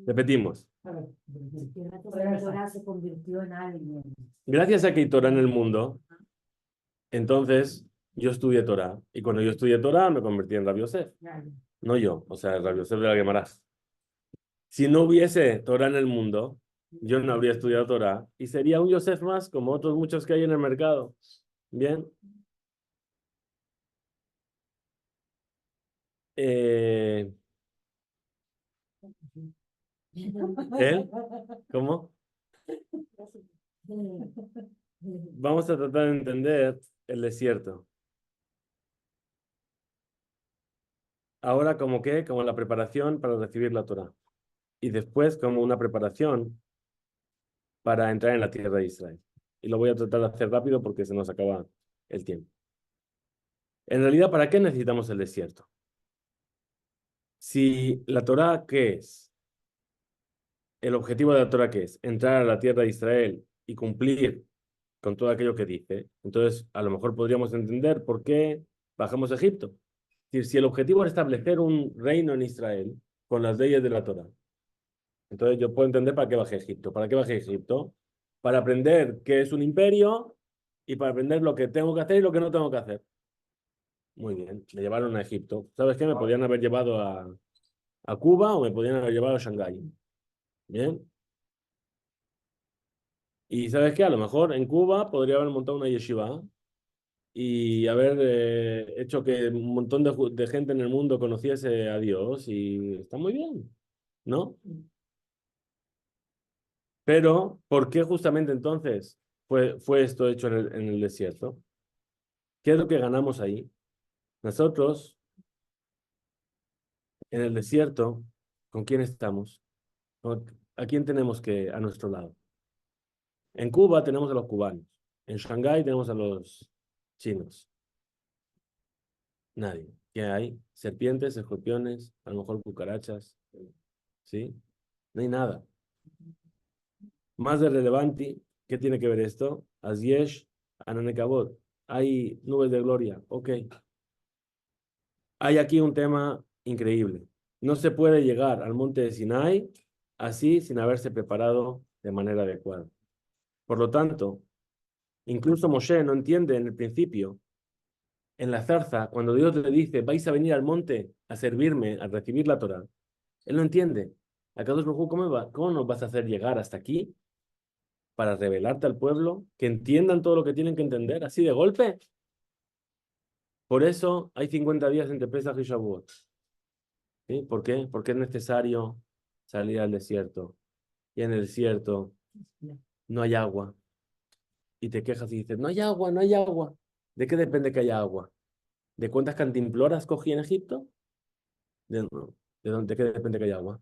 Repetimos. Ahora se convirtió en alguien. Gracias a que hay Torah en el mundo, entonces yo estudié Torah. Y cuando yo estudié Torah, me convertí en Rav Yosef. No yo, o sea, el Rav Yosef de la Gemara. Si no hubiese Torah en el mundo, yo no habría estudiado Torah y sería un Yosef más, como otros muchos que hay en el mercado. Bien. ¿Él? ¿Cómo? Vamos a tratar de entender el desierto. Ahora, ¿como qué? Como la preparación para recibir la Torah. Y después, como una preparación para entrar en la tierra de Israel. Y lo voy a tratar de hacer rápido porque se nos acaba el tiempo. En realidad, ¿para qué necesitamos el desierto? Si la Torah, ¿qué es? El objetivo de la Torah, ¿qué es? Entrar a la tierra de Israel y cumplir con todo aquello que dice. Entonces, a lo mejor podríamos entender por qué bajamos a Egipto. Es decir, si el objetivo es establecer un reino en Israel con las leyes de la Torah, entonces yo puedo entender para qué bajé a Egipto. ¿Para qué bajé a Egipto? Para aprender qué es un imperio y para aprender lo que tengo que hacer y lo que no tengo que hacer. Muy bien, me llevaron a Egipto. ¿Sabes qué? Me podían haber llevado a Cuba o me podían haber llevado a Shanghái. Bien. Y ¿sabes qué? A lo mejor en Cuba podría haber montado una yeshiva y haber hecho que un montón de gente en el mundo conociese a Dios y está muy bien, ¿no? Pero, ¿por qué justamente entonces fue esto hecho en el desierto? ¿Qué es lo que ganamos ahí? Nosotros, en el desierto, ¿con quién estamos? ¿A quién tenemos a nuestro lado? En Cuba tenemos a los cubanos. En Shanghái tenemos a los chinos. Nadie. ¿Qué hay? Serpientes, escorpiones, a lo mejor cucarachas. ¿Sí? No hay nada. Más de relevante, ¿qué tiene que ver esto? Aziesh, Ananekabot. Hay nubes de gloria. Ok. Hay aquí un tema increíble. No se puede llegar al monte de Sinai así sin haberse preparado de manera adecuada. Por lo tanto, incluso Moshe no entiende en el principio, en la zarza, cuando Dios le dice, vais a venir al monte a servirme, a recibir la Torá. Él no entiende. ¿Acaso, cómo nos vas a hacer llegar hasta aquí para revelarte al pueblo, que entiendan todo lo que tienen que entender, así de golpe? Por eso hay 50 días entre Pesach y Shavuot. ¿Sí? ¿Por qué? Porque es necesario salir al desierto. Y en el desierto no hay agua. Y te quejas y dices, no hay agua, no hay agua. ¿De qué depende que haya agua? ¿De cuántas cantimploras cogí en Egipto? ¿De qué depende que haya agua?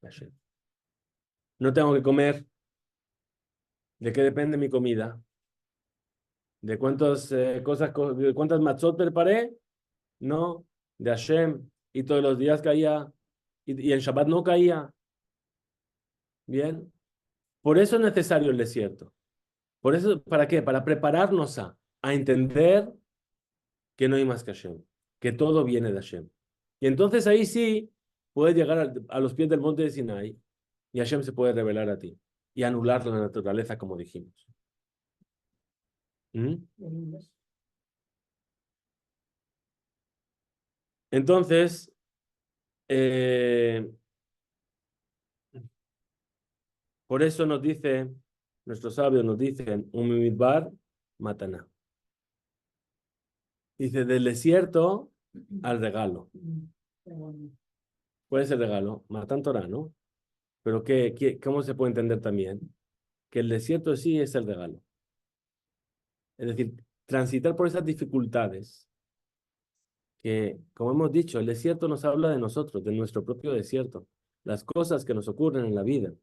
De Hashem. No tengo que comer. ¿De qué depende mi comida? ¿De cuántas matzot preparé? No, de Hashem. Y todos los días caía. Y en Shabbat no caía. Bien. Por eso es necesario el desierto. Por eso, ¿para qué? Para prepararnos a entender que no hay más que Hashem. Que todo viene de Hashem. Y entonces ahí sí puedes llegar a los pies del monte de Sinai y Hashem se puede revelar a ti y anular la naturaleza, como dijimos. ¿Mm? Entonces, por eso nos dice, nuestros sabios nos dicen, un midbar, mataná. Dice, del desierto al regalo. ¿Cuál es el regalo? Matan Torah, ¿no? Pero ¿cómo se puede entender también? Que el desierto sí es el regalo. Es decir, transitar por esas dificultades que, como hemos dicho, el desierto nos habla de nosotros, de nuestro propio desierto, las cosas que nos ocurren en la vida,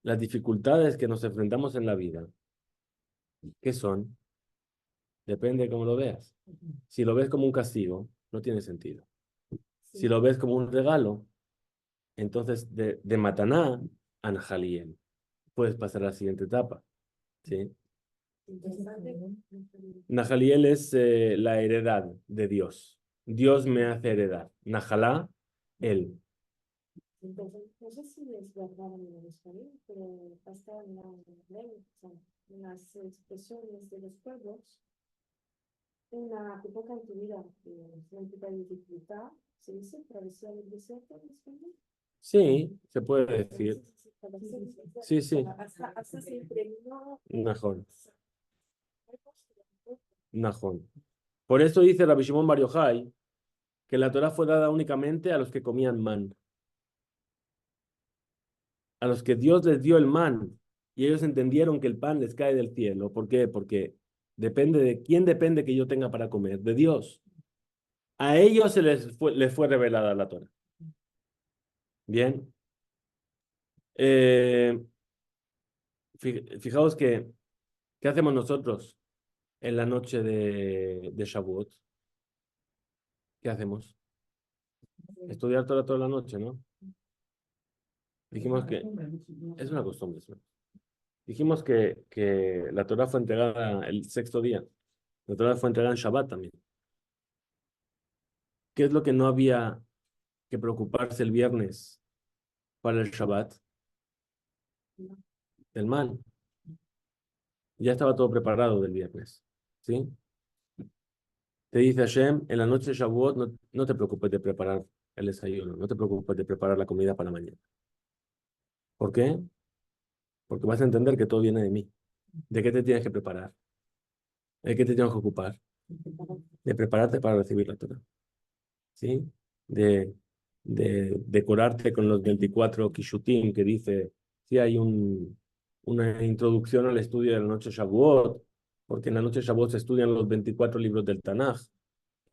las dificultades que nos enfrentamos en la vida. ¿Qué son? Depende de cómo lo veas. Si lo ves como un castigo, no tiene sentido. Si lo ves como un regalo, entonces de Mataná a Nahaliel puedes pasar a la siguiente etapa. ¿Sí? Nahaliel es la heredad de Dios. Dios me hace heredar. Nahalá, él. Entonces, no sé si es verdad en el español, pero hasta en la ley, o sea, en las expresiones de los pueblos, una época en tu vida, una época de dificultad, ¿se dice travesía del desierto en español? Sí, se puede decir. Sí, sí. Hasta se impregnó. Najón. Najón. Por eso dice Rabbi Shimon Bar Yochai que la Torah fue dada únicamente a los que comían man. A los que Dios les dio el man y ellos entendieron que el pan les cae del cielo. ¿Por qué? Porque depende de quién depende que yo tenga para comer, de Dios. A ellos les fue revelada la Torah. Bien. Fijaos que, ¿qué hacemos nosotros en la noche de Shavuot? ¿Qué hacemos? Estudiar toda la noche, ¿no? Dijimos que es una costumbre. ¿No? Dijimos que la Torah fue entregada el sexto día. La Torah fue entregada en Shabbat también. ¿Qué es lo que no había que preocuparse el viernes para el Shabbat? El man. Ya estaba todo preparado del viernes. ¿Sí? Te dice Hashem, en la noche de Shavuot no te preocupes de preparar el desayuno, no te preocupes de preparar la comida para mañana. ¿Por qué? Porque vas a entender que todo viene de mí. ¿De qué te tienes que preparar? ¿De qué te tienes que ocupar? De prepararte para recibir la Torah. ¿Sí? De decorarte con los 24 Kishutim que dice, sí hay una introducción al estudio de la noche de Shavuot, porque en la noche de Shavuot se estudian los 24 libros del Tanaj.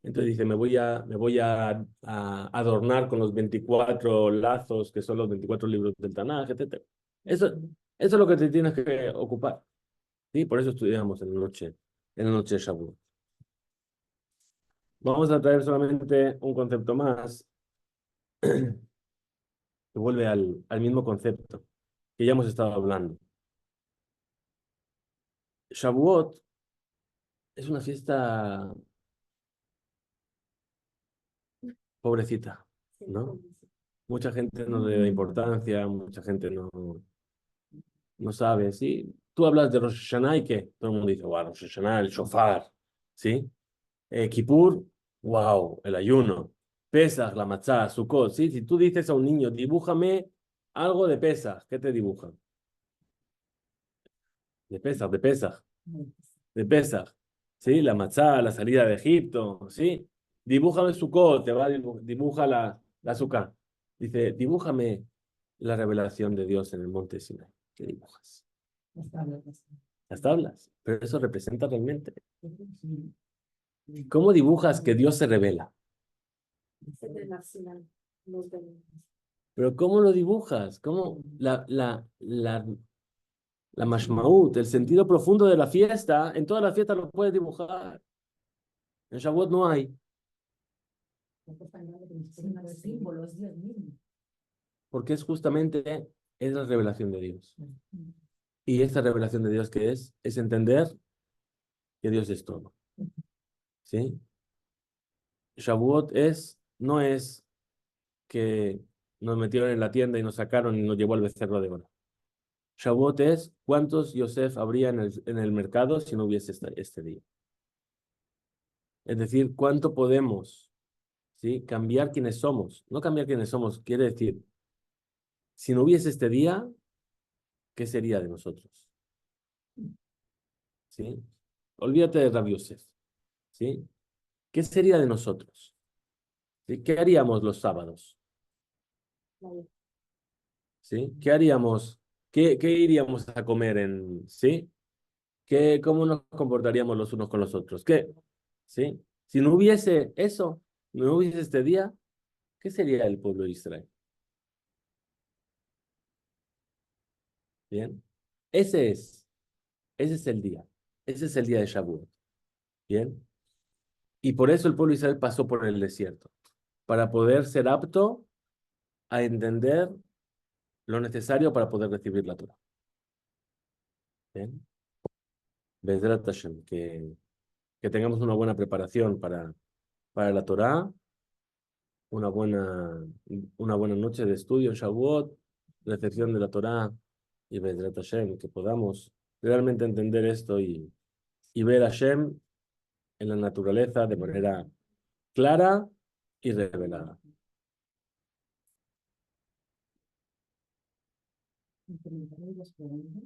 Entonces dice, me voy a adornar con los 24 lazos que son los 24 libros del Tanaj, etc. Eso es lo que te tienes que ocupar. ¿Sí? Por eso estudiamos en la noche de Shavuot. Vamos a traer solamente un concepto más que vuelve al mismo concepto que ya hemos estado hablando. Shavuot es una fiesta pobrecita, ¿no? Mucha gente no le da importancia, mucha gente no sabe, ¿sí? Tú hablas de Rosh Hashanah y ¿qué? Todo el mundo dice, wow, Rosh Hashanah, el shofar, ¿sí? Kippur, wow, el ayuno. Pesach, la matzah, Sukkot, ¿sí? Si tú dices a un niño, dibújame algo de Pesach, ¿qué te dibujan? De Pesach, ¿sí? La matzah, la salida de Egipto, ¿sí? Dibújame Sukkot, te va a dibuja la azúcar. Dice, dibújame la revelación de Dios en el monte Sinai. ¿Qué dibujas? Las tablas. Pero eso representa realmente. ¿Cómo dibujas que Dios se revela? Es el nacional, los demás. Pero ¿cómo lo dibujas? ¿Cómo la mashmaut, el sentido profundo de la fiesta, en todas las fiestas lo puedes dibujar? En Shavuot no hay, Los símbolos, Dios mismo. porque es justamente es la revelación de Dios. Y esta revelación de Dios, ¿qué es? Es entender que Dios es todo. ¿Sí? Shavuot no es que nos metieron en la tienda y nos sacaron y nos llevó al becerro de oro. Shavuot es cuántos Yosef habría en el mercado si no hubiese este día. Es decir, cuánto podemos, ¿sí?, cambiar quienes somos. No cambiar quienes somos, quiere decir, si no hubiese este día, ¿qué sería de nosotros? ¿Sí? Olvídate de Rabbi Yosef. ¿Sí? ¿Qué sería de nosotros? ¿Sí? ¿Qué haríamos los sábados? ¿Sí? ¿Qué haríamos? ¿Qué iríamos a comer sí? ¿Cómo nos comportaríamos los unos con los otros? ¿Qué? ¿Sí? Si no hubiese eso, no hubiese este día, ¿qué sería el pueblo de Israel? ¿Bien? Ese es, ese es el día. Ese es el día de Shavuot. ¿Bien? Y por eso el pueblo de Israel pasó por el desierto, para poder ser apto a entender lo necesario para poder recibir la Torah. ¿Bien? Bezrat Hashem, que tengamos una buena preparación para la Torah, una buena, una buena noche de estudio en Shavuot, recepción de la Torah y Bezrat Hashem, que podamos realmente entender esto y ver a Hashem en la naturaleza de manera clara y revelada. Los preguntas.